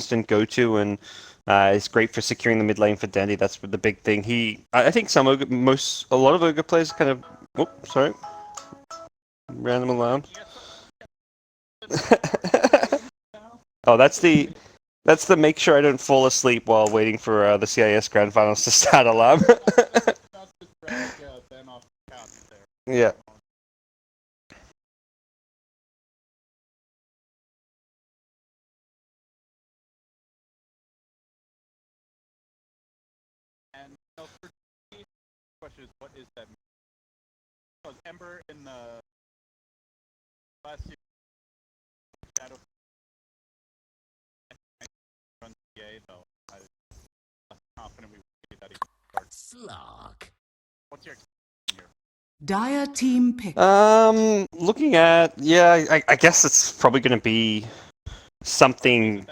constant go-to, and is great for securing the mid lane for Dandy. That's the big thing. I think a lot of Ogre players kind of. Oh, sorry. Random alarm. Oh, that's the make sure I don't fall asleep while waiting for the CIS Grand Finals to start alarm. Yeah. And so for me, the question is, what is that? Because Ember in the last year, Shadow runs PA, though I'm less confident we will see that he starts. Slug. What's your expectation here? Dire team pick. Looking at, yeah, I guess it's probably going to be something.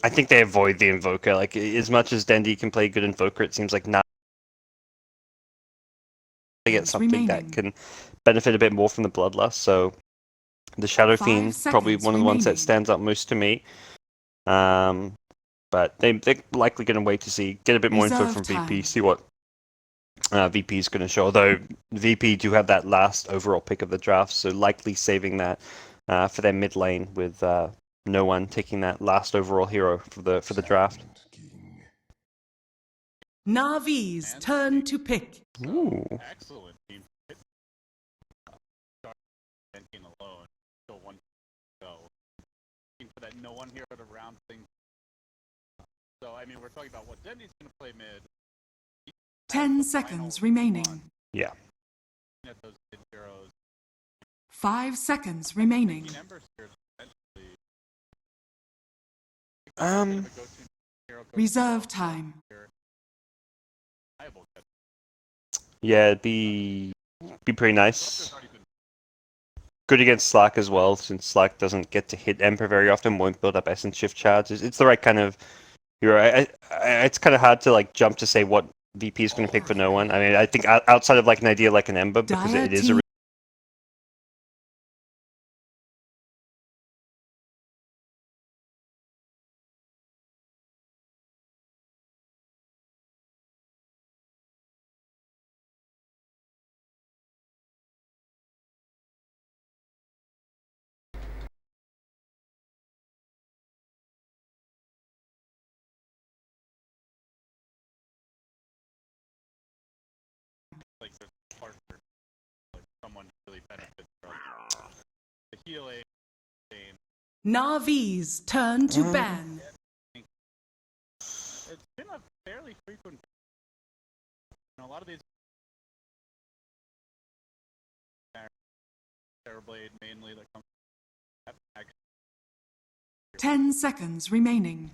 I think they avoid the Invoker. Like, as much as Dendi can play good Invoker, it seems like not to get something that can benefit a bit more from the Bloodlust. So the Shadow Fiend, probably one of the ones that stands up most to me. But they're likely going to wait to get a bit more info from VP, see what VP is going to show. Although VP do have that last overall pick of the draft, so likely saving that for their mid lane with no one taking that last overall hero for the draft. Navi's turn to pick. Ooh. Excellent team. Alone, still one go. For that no one hero to round things. So I mean, we're talking about what Dendy's going to play mid. 10 seconds remaining. Yeah. At those mid heroes. 5 seconds remaining. Reserve time. Yeah, it'd be pretty nice. Good against Slack as well, since Slack doesn't get to hit Emperor very often, won't build up Essence Shift charges. It's the right kind of hero. It's kind of hard to like jump to say what VP is going to pick for no one. I mean, I think outside of like an idea like an Ember, because it is a like the partner, like someone really benefits from the healing game. Navi's turn to ban. It's been a fairly frequent. A lot of these Terrorblade mainly that comes. 10 seconds remaining.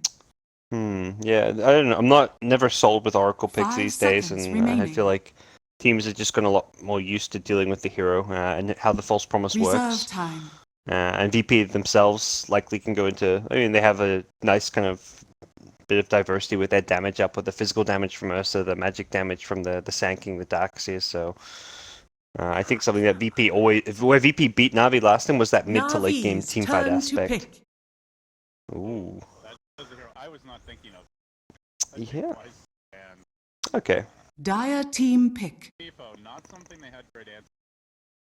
Yeah, I don't know. I'm never sold with Oracle picks these days, and I feel like teams are just gotten a lot more used to dealing with the hero and how the false promise works. Time. And VP themselves likely can go into. I mean, they have a nice kind of bit of diversity with their damage up, with the physical damage from Ursa, the magic damage from the Sanking, the Darkseer. So I think something that VP where VP beat Navi last time was that mid to late game team fight aspect. Ooh. That's a hero I was not thinking of. Yeah. Okay. Dire team pick. Not something they had great answers.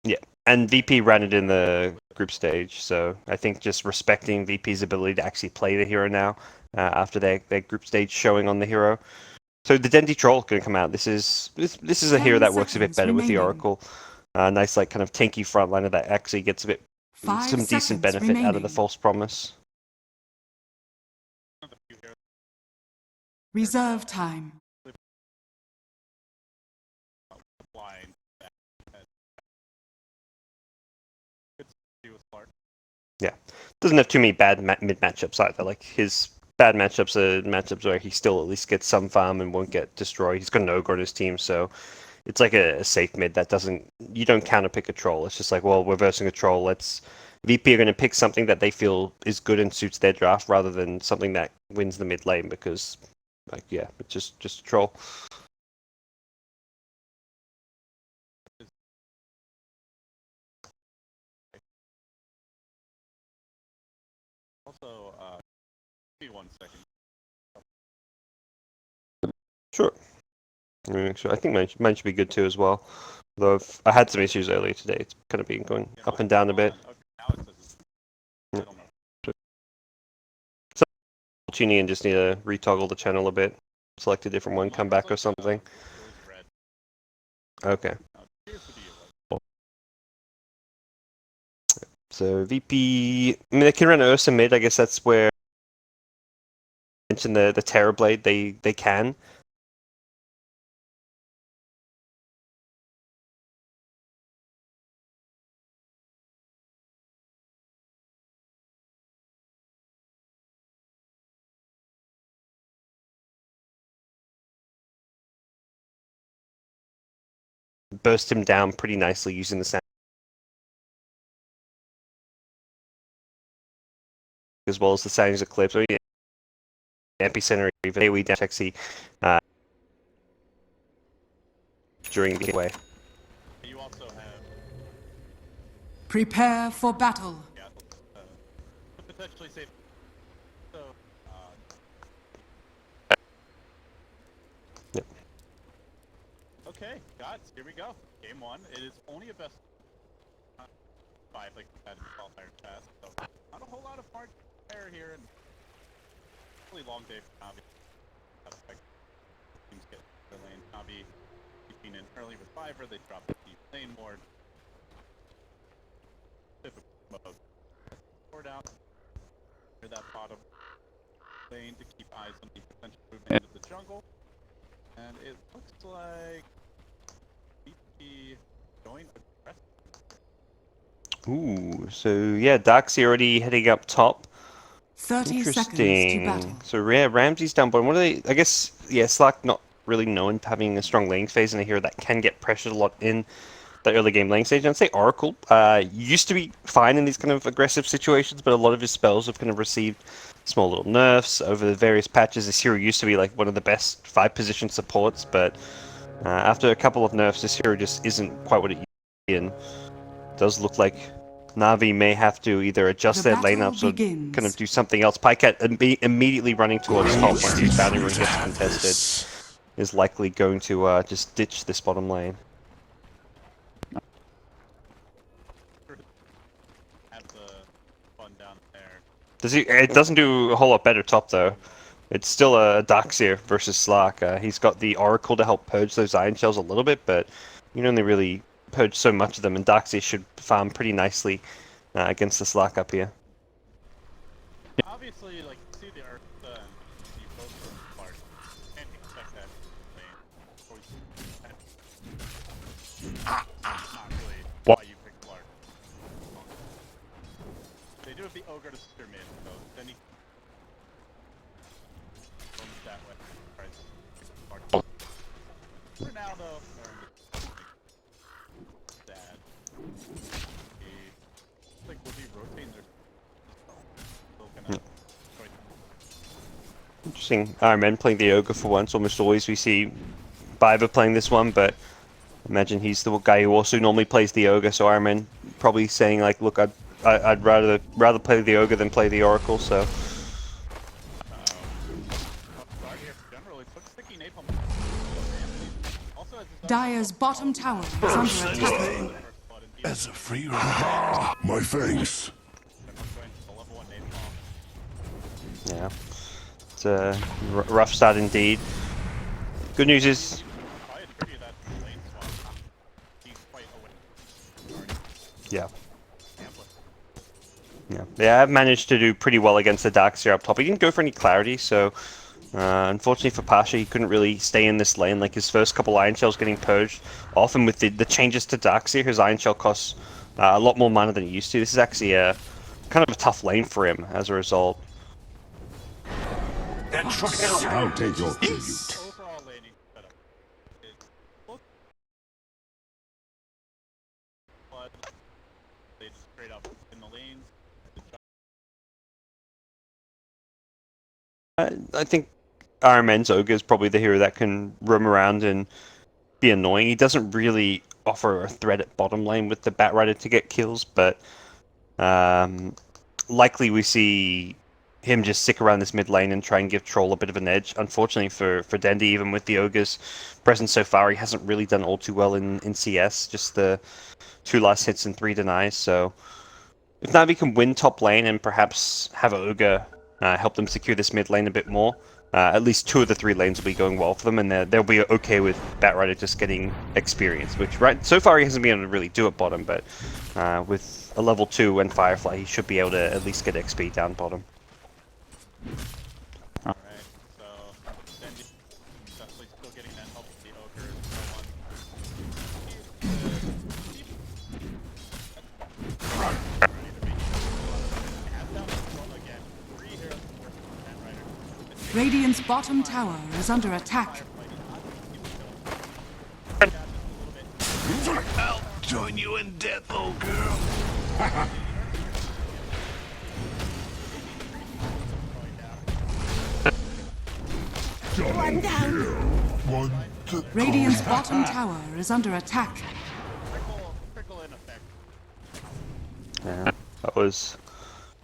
Yeah, and VP ran it in the group stage, so I think just respecting VP's ability to actually play the hero now after their group stage showing on the hero. So the Dendi Troll going to come out. This is a hero that works a bit better with the Oracle. Nice like kind of tanky frontliner that actually gets some decent benefit out of the false promise. Reserve time. Yeah, doesn't have too many bad mid matchups either. Like his bad matchups are matchups where he still at least gets some farm and won't get destroyed. He's got an ogre on his team, so it's like a safe mid that you don't counter pick a troll. It's just like, well, we're versing a troll. VP are going to pick something that they feel is good and suits their draft rather than something that wins the mid lane because, like, yeah, it's just a troll. also, give me 1 second. Sure. Let me make sure. I think mine should be good too as well. Though I had some issues earlier today. It's kind of been going Yeah, up and down a bit. Okay, now it says it's, I don't know. Tuning in, just need to retoggle the channel a bit. Select a different one, Mine come was back like, or something. It was red. Okay. It appears to be it was. So VP, I mean, they can run Ursa mid. I guess that's where I mentioned the Terror Blade. They can. Burst him down pretty nicely using the sound, as well as the Soundings Eclipse. Or Epicenter, even AoE down sexy during the way. You also have, Prepare for battle. yeah, potentially safe. So, Yep. okay, guys, here we go. Game 1. It is only a best 5 like we had in Qualifier past, so not a whole lot of hard fire here, and really long day for Navi. Teams get the lane. Navi keeping in early with Fiverr, they drop the deep lane ward. Typical board out near that bottom lane to keep eyes on the potential movement of the jungle. And it looks like VP going aggressive. Ooh, so yeah, Darkseid already heading up top. 30 seconds to battle. Interesting. So yeah, Ramsey's down bottom. What are they? I guess yeah, Slack not really known for having a strong lane phase, and I hear that can get pressured a lot in the early game lane stage. I'd say Oracle used to be fine in these kind of aggressive situations, but a lot of his spells have kind of received small little nerfs over the various patches. This hero used to be like one of the best 5-position supports, but after a couple of nerfs, this hero just isn't quite what it used to be, and does look like Navi may have to either adjust The their lane battle ups or begins. kind of do something else. Pycat immediately running towards top once his boundary rune gets contested is likely going to just ditch this bottom lane. Have the fun down there. It doesn't do a whole lot better top though. It's still a Darkseer versus Slark. He's got the Oracle to help purge those Iron Shells a little bit, but you can only really purge so much of them, and Darkseer should farm pretty nicely against the Slark up here. Obviously, like, you see the Earth and you both from Clark. Can't expect that not really why you pick Clark. They do have the Ogre to steer mid, so then he goes that way. Right. For now, though, sad. I think we'll be rotating their still gonna Interesting. Iron Man playing the Ogre for once. Almost always we see Biver playing this one, but imagine he's the guy who also normally plays the Ogre, so Iron Man probably saying like, look, I'd rather play the Ogre than play the Oracle, so... Dire's bottom tower is under attack. As a free rider. My thanks. Yeah. It's a rough start indeed. Good news is... Yeah. Yeah, I've managed to do pretty well against the Darkseer up top. He didn't go for any clarity, so unfortunately for Pasha, he couldn't really stay in this lane. Like his first couple Iron Shells getting purged. Often with the changes to Darkseer, his Iron Shell costs a lot more mana than he used to. This is actually a kind of a tough lane for him as a result. I'll take your tribute. Overall laning setup is but they just straight up in the lanes. I think Iron Man's Ogre is probably the hero that can roam around and be annoying. He doesn't really offer a threat at bottom lane with the Batrider to get kills, but likely we see him just stick around this mid lane and try and give Troll a bit of an edge. Unfortunately for Dendi, even with the Ogre's presence so far, he hasn't really done all too well in CS. Just the 2 last hits and 3 denies. So if Navi can win top lane and perhaps have Ogre help them secure this mid lane a bit more, at least 2 of the 3 lanes will be going well for them, and they'll be okay with Batrider just getting experience, which so far he hasn't been able to really do at bottom, but with a level 2 and Firefly, he should be able to at least get XP down bottom. Alright, so Dendi definitely still getting that help with the Ogre and so on. Radiant's bottom tower is under attack. I'll join you in death, old girl. One down. Radiant's bottom tower is under attack. Trickle in effect. Yeah, that was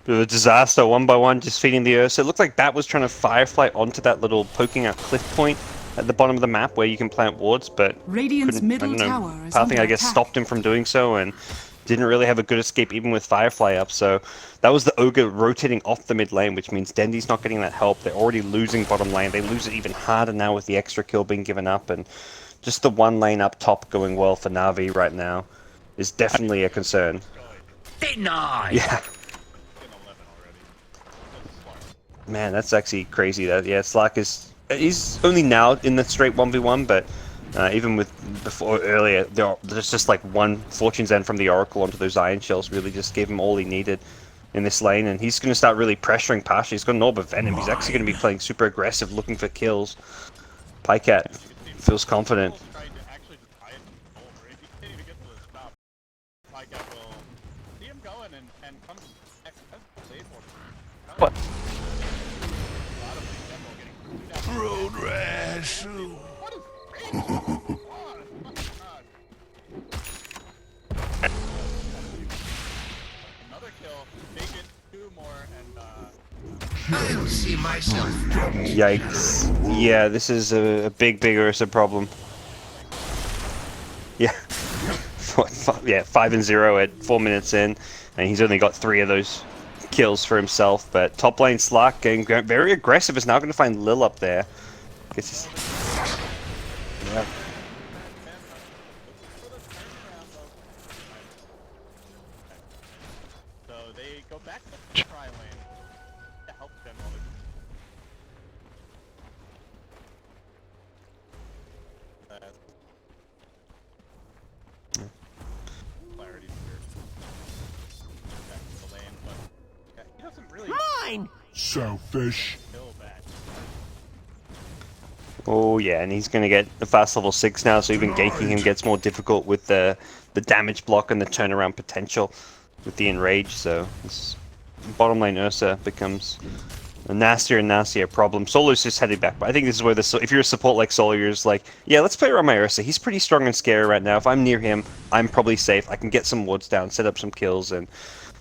a bit of a disaster, 1 by 1, just feeding the Ursa. It looked like Bat was trying to Firefly onto that little poking out cliff point at the bottom of the map where you can plant wards, but Radiant's middle tower is under Pathing, I guess, attack. stopped him from doing so, and didn't really have a good escape even with Firefly up. So that was the Ogre rotating off the mid lane, which means Dendi's not getting that help. They're already losing bottom lane. They lose it even harder now with the extra kill being given up, and just the 1 lane up top going well for Navi right now is definitely a concern. Denied. Yeah. Man, that's actually crazy. That Slack he's only now in the straight 1v1, but even with earlier, there's just like one Fortune's End from the Oracle onto those Iron Shells really just gave him all he needed in this lane, and he's going to start really pressuring Pasha. He's got an Orb of Venom. He's actually going to be playing super aggressive, looking for kills. Pycat feels confident. What? Road rash. Another kill, make it 2 more, and I don't see myself. Yikes. Yeah, this is a big Ursa problem. Yeah. Yeah, 5-0 at 4 minutes in, and he's only got 3 of those kills for himself. But top lane Slack getting very aggressive is now going to find Lil up there. Yeah. so they go back to the tri lane to help them while they're clarity here. Back to the lane, but yeah, he doesn't really Mine. Selfish. kill back. Oh yeah, and he's going to get a fast level 6 now, so even ganking him gets more difficult with the damage block and the turnaround potential with the enrage. So this bottom lane Ursa becomes a nastier and nastier problem. Solo's just heading back, but I think this is where if you're a support like Solo, you're just like, yeah, let's play around my Ursa. He's pretty strong and scary right now. If I'm near him, I'm probably safe. I can get some wards down, set up some kills, and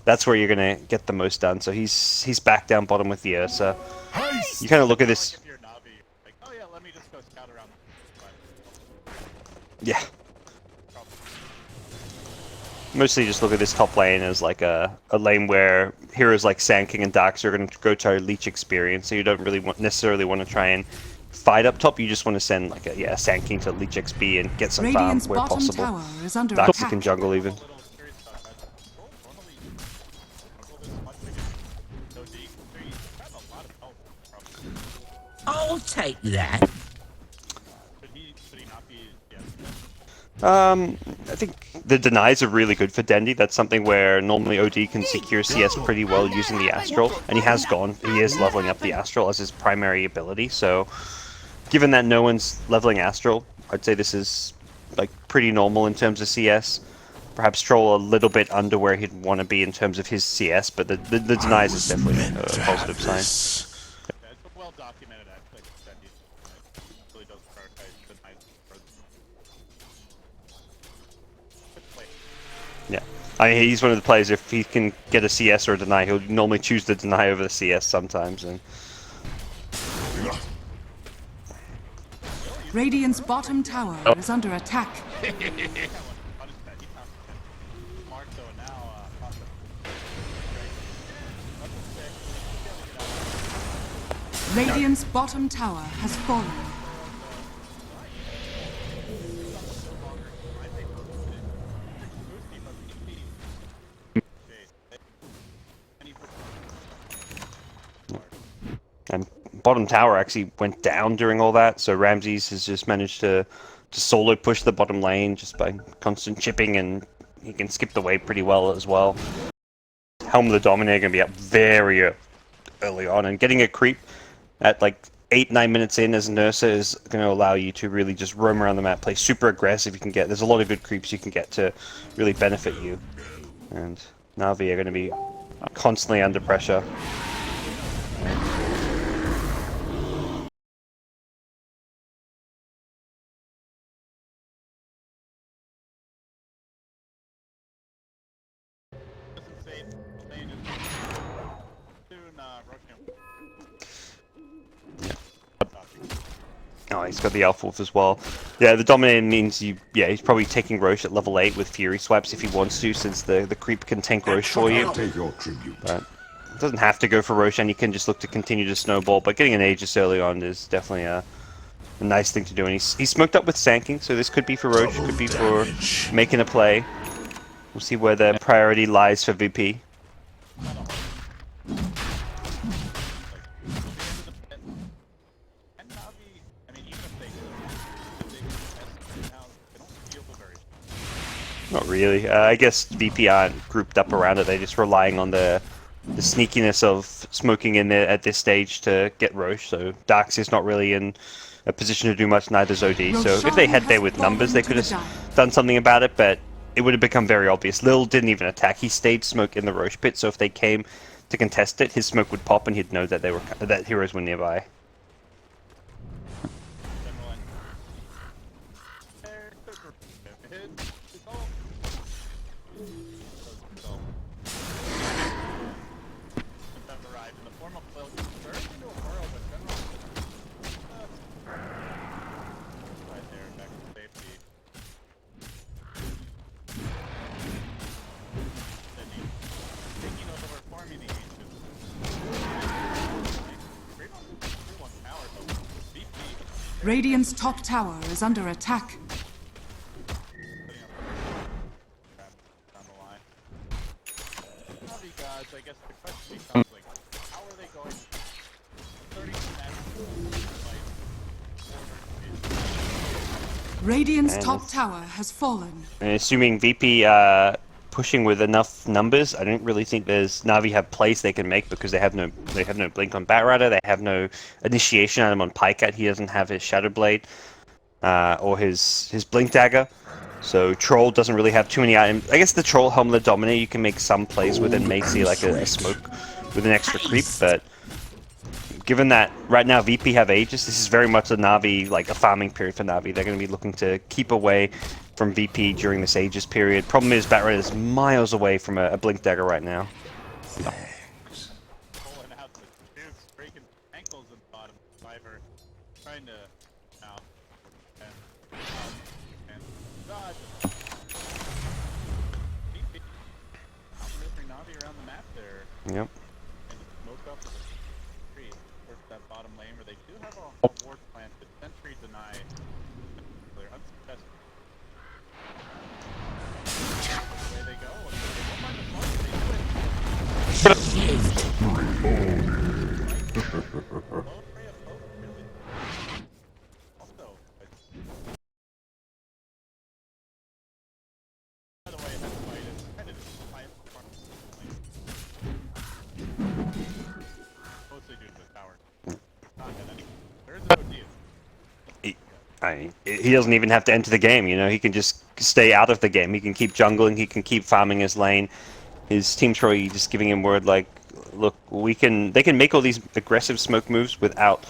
that's where you're going to get the most done. So he's back down bottom with the Ursa. You kind of look at this. If you're Navi, like, oh yeah, let me just go scout around. Yeah. Mostly just look at this top lane as like a lane where heroes like Sand King and Darks are going to go try to leech experience, so you don't really necessarily want to try and fight up top. You just want to send like a Sand King to leech XP and get some Radiant's farm where bottom possible. tower is under Darks attack. can jungle even. I'll take that. I think the denies are really good for Dendi. That's something where normally OD can secure CS pretty well using the Astral, and he is leveling up the Astral as his primary ability. So, given that no one's leveling Astral, I'd say this is like pretty normal in terms of CS. Perhaps Troll a little bit under where he'd want to be in terms of his CS, but the denies is definitely a positive sign. Yeah, it's a well-documented aspect of Dendi. It really does prioritize the nice. Yeah. I mean, he's one of the players, if he can get a CS or a deny, he'll normally choose the deny over the CS sometimes. And Radiant's bottom tower is under attack. Radiant's bottom tower has fallen. And bottom tower actually went down during all that, so Ramses has just managed to solo push the bottom lane just by constant chipping, and he can skip the wave pretty well as well. Helm of the Dominator going to be up very early on, and getting a creep at like 8-9 minutes in as Nursa is going to allow you to really just roam around the map, play super aggressive. You can get, there's a lot of good creeps you can get to really benefit you, and Navi are going to be constantly under pressure. Oh, he's got the Elf Wolf as well. Yeah, the Dominator means you. Yeah, he's probably taking Roche at level 8 with Fury swipes if he wants to, since the creep can tank Roche for you. Take your tribute. But it doesn't have to go for Roche, and you can just look to continue to snowball. But getting an Aegis early on is definitely a nice thing to do. And he's smoked up with Sanking, so this could be for Roche, could be for making a play. We'll see where the priority lies for VP. Not really. I guess VP aren't grouped up around it. They're just relying on the sneakiness of smoking in there at this stage to get Roche. So Darks is not really in a position to do much, neither is OD. So if they had there with numbers, they could have done something about it, but it would have become very obvious. Lil didn't even attack. He stayed smoke in the Roche pit, so if they came to contest it, his smoke would pop and he'd know that that heroes were nearby. Radiant's top tower is under attack. I guess the question becomes, like, how are they going 30 Radiant's top tower has fallen. And assuming VP pushing with enough numbers, I don't really think there's Navi have plays they can make, because they have no blink on Batrider, they have no initiation item on Pycat. He doesn't have his Shadow Blade or his blink dagger. So Troll doesn't really have too many items. I guess the Troll Helm of the Dominator you can make some plays with, and may see like a smoke with an extra creep, but given that right now VP have Aegis, this is very much a Navi, like a farming period for Navi. They're going to be looking to keep away from VP during this Aegis period. Problem is, Batrider is miles away from a Blink Dagger right now. Thanks. Pulling out the dukes, breaking ankles in the bottom fiver, trying to out and dodge. Outmaneuvering Navi around the map there. Yep. And smoke up the tree towards that bottom lane where they do have a ward plant, but sentry deny. They're unsuccessful. Away they go. They won't find the smoke, they do it. Also, by the way, that fight is kind of mostly due to the tower. There's no deal. He doesn't even have to enter the game, you know, he can just stay out of the game. He can keep jungling, he can keep farming his lane. His team's probably just giving him word like, look, they can make all these aggressive smoke moves without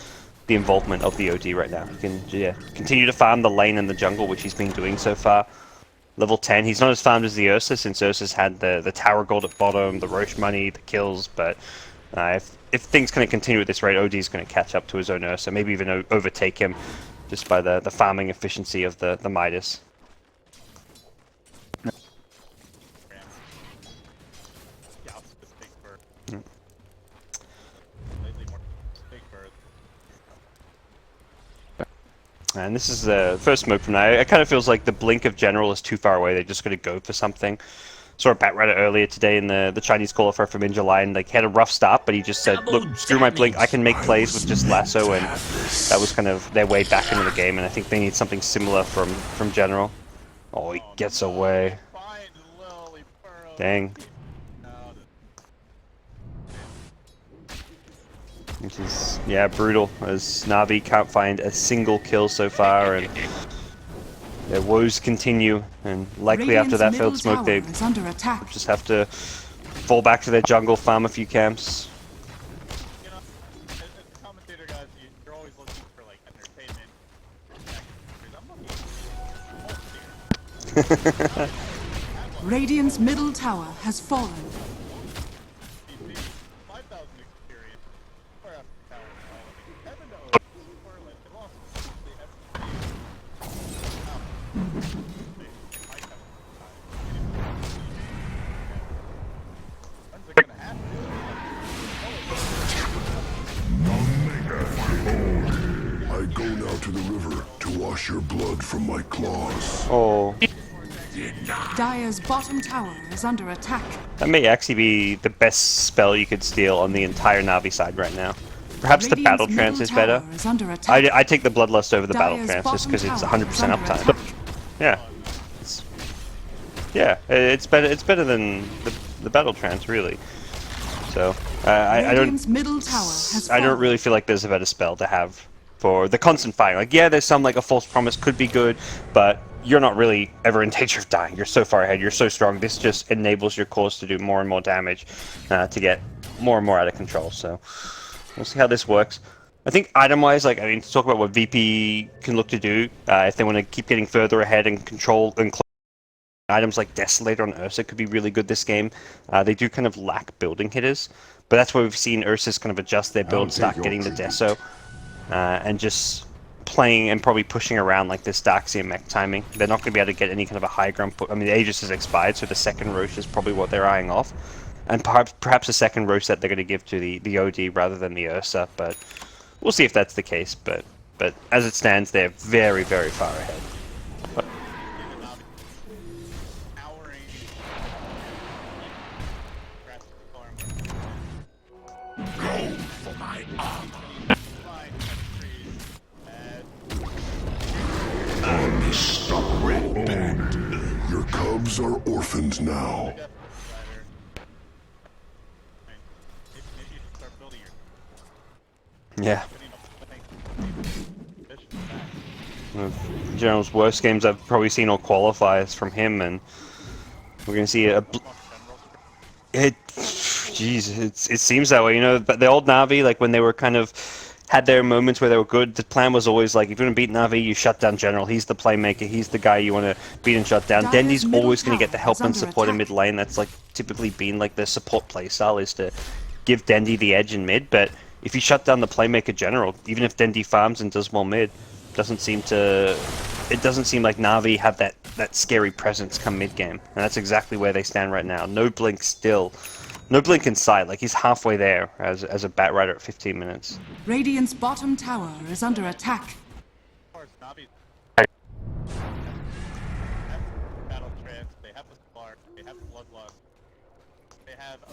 the involvement of the OD right now. He can continue to farm the lane and the jungle, which he's been doing so far. level 10. He's not as farmed as the Ursa, since Ursa's had the tower gold at bottom, the Roche money, the kills, but if things kind of continue at this rate, OD is going to catch up to his own Ursa, maybe even overtake him just by the farming efficiency of the Midas. And this is the first smoke from now. It kind of feels like the blink of General is too far away. They're just going to go for something. Saw a Batrider earlier today in the Chinese qualifier from in July, and like had a rough start, but he just said, "Look, screw my blink. I can make plays with just lasso," and that was kind of their way back into the game. And I think they need something similar from General. Oh, he gets away. Dang. Which is, yeah, brutal, as Navi can't find a single kill so far, and their woes continue, and likely after that failed smoke, they just have to fall back to their jungle, farm a few camps. You know, as a commentator, guys, you're always looking for, like, entertainment. I'm looking for Radiant's middle tower has fallen. I go now to the river to wash your blood from my claws. Oh. Dire's bottom tower is under attack. That may actually be the best spell you could steal on the entire Navi side right now. Perhaps the Battle Trance is better. I take the Bloodlust over the Battle Trance just because it's 100% uptime. Yeah. It's better than the Battle Trance, really. So I don't really feel like there's a better spell to have for the constant fighting. Like, yeah, there's some, like a False Promise could be good, but you're not really ever in danger of dying. You're so far ahead. You're so strong. This just enables your cores to do more and more damage, to get more and more out of control. So we'll see how this works. I think item-wise, like, I mean, to talk about what VP can look to do, if they want to keep getting further ahead and control and items like Desolator on Ursa could be really good this game. They do kind of lack building hitters, but that's where we've seen Ursa's kind of adjust their build, start getting the Deso, and just playing and probably pushing around like this Darkseer mech timing. They're not going to be able to get any kind of a high ground put. I mean, the Aegis has expired, so the second Roche is probably what they're eyeing off. And perhaps a second Roche that they're going to give to the OD rather than the Ursa, but we'll see if that's the case. But as it stands, they're very, very far ahead. Go for my armor. Unstoppable. Your cubs are orphaned now. Yeah. General's worst games I've probably seen all qualifiers from him, and we're going to see it seems that way, you know. But the old Navi, like when they were kind of had their moments where they were good, the plan was always like, if you want to beat Navi, you shut down General. He's the playmaker. He's the guy you want to beat and shut down. Dendi's always going to get the help and support in mid lane. That's like typically been like their support playstyle, is to give Dendi the edge in mid. But if you shut down the playmaker General, even if Dendi farms and does well mid, it doesn't seem like Navi have that scary presence come mid game, and that's exactly where they stand right now. No blink still. No blink in sight, like he's halfway there as a Batrider at 15 minutes. Radiant's bottom tower is under attack. Battle Trance, they have the Spark, they have the Bloodlust, they have a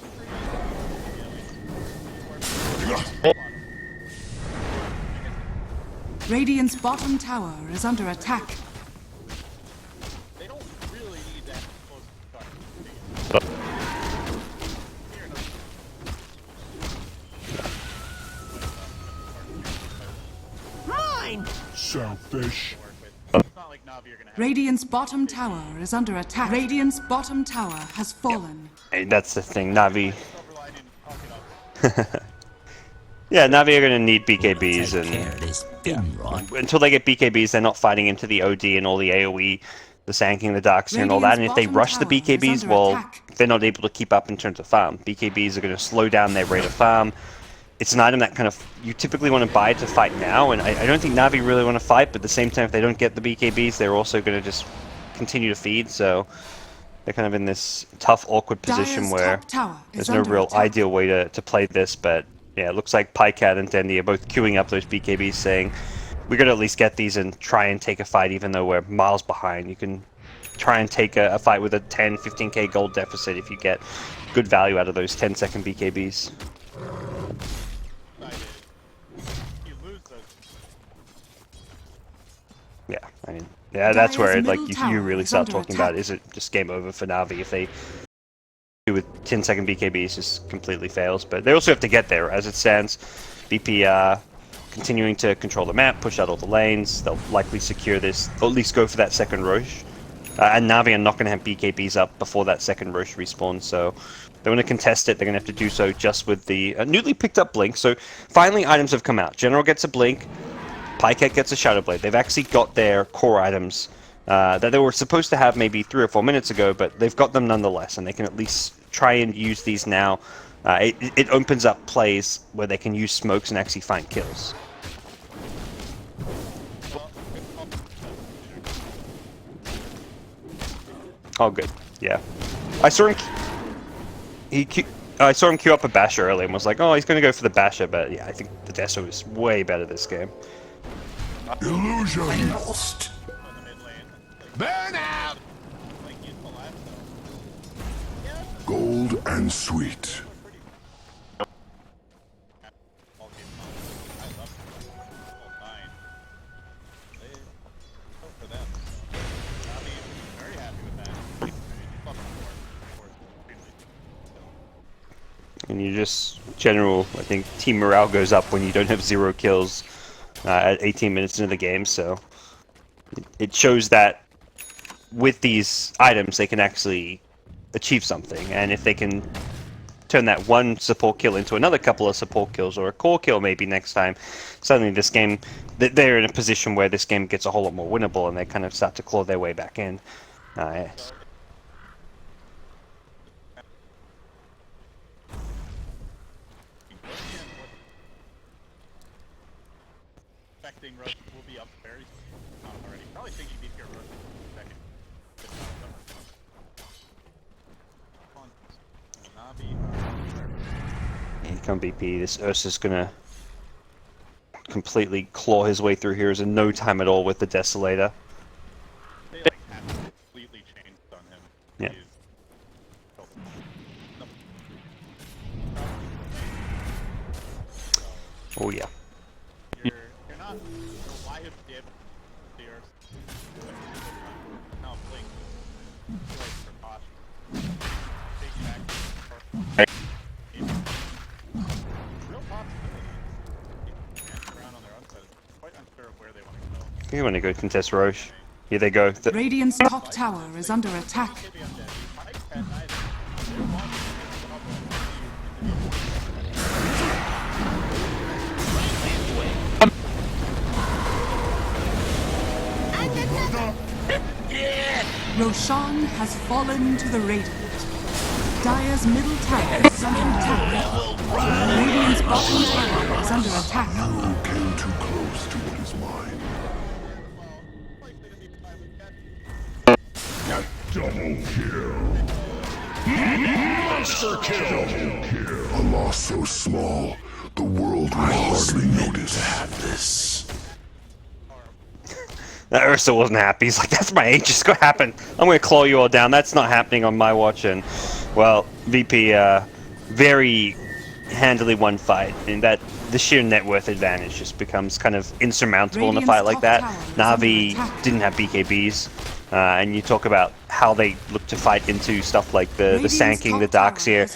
Radiant's bottom tower is under attack. They don't really need that close to start. Selfish. It's not like Navi are gonna have Radiant's bottom tower is under attack. Radiant's bottom tower has fallen. Hey, that's the thing, Navi. Silverline and talk it up. Yeah, Navi are going to need BKBs, Take care of this bin rot. until they get BKBs, they're not fighting into the OD and all the AoE the Sanking, the Darkseer, and all that. And if they rush the BKBs, well, they're not able to keep up in terms of farm. BKBs are going to slow down their rate of farm. It's an item that kind of you typically want to buy to fight now, and I don't think Navi really want to fight, but at the same time, if they don't get the BKBs, they're also going to just continue to feed, so they're kind of in this tough, awkward position where there's no real ideal way to play this, but yeah, it looks like Pycat and Dendi are both queuing up those BKBs, saying, we got to at least get these and try and take a fight even though we're miles behind. You can try and take a fight with a 10, 15k gold deficit if you get good value out of those 10-second BKBs. Yeah, I mean, yeah, that's where like you really start talking about, is it just game over for Navi if they do with 10-second BKBs just completely fails. But they also have to get there. As it stands, VP continuing to control the map, push out all the lanes. They'll likely secure this, or at least go for that second Roche. And Navi are not going to have BKBs up before that second Roche respawn, so they want to contest it. They're going to have to do so just with the newly picked up Blink. So finally items have come out. General gets a Blink. Pycat gets a Shadow Blade. They've actually got their core items that they were supposed to have maybe 3 or 4 minutes ago, but they've got them nonetheless, and they can at least try and use these now. It opens up plays where they can use smokes and actually find kills. Oh, good. Yeah. I saw him... I saw him queue up a Basher earlier and was like, oh, he's going to go for the Basher, but yeah, I think the Deso is way better this game. Illusion! Lost. Burn out! Gold and sweet. And you just, general, I think team morale goes up when you don't have 0 kills at 18 minutes into the game, so it shows that with these items they can actually achieve something, and if they can turn that one support kill into another couple of support kills, or a core kill maybe next time, suddenly this game, they're in a position where this game gets a whole lot more winnable, and they kind of start to claw their way back in. Yes. Roche will be up very soon already. Probably thinking BPR Roche in a second. Here come BP. This Ursa's gonna completely claw his way through here. Is in no time at all with the Desolator. They like have completely changed on him. Yeah. Oh yeah. You're not why have they now Blink for caution. Big back real possibility. Around on their own side. Quite unsure of where they want to go. You want to go contest Roche? Here they go. Radiant's top tower is under attack. Roshan has fallen to the Radiant. Dire's middle tower is under attack. Radiant's bottom tower is under attack. You came too close to what is mine. Double kill. Monster kill. Double kill. A loss so small, the world will hardly notice. To have this. That Ursa wasn't happy. He's like, that's my Aegis gonna happen. I'm gonna claw you all down. That's not happening on my watch. And, well, VP, very handily won fight. And that the sheer net worth advantage just becomes kind of insurmountable in a fight like that. Navi didn't have BKBs. And you talk about how they look to fight into stuff like the Sanking, the Darkseer.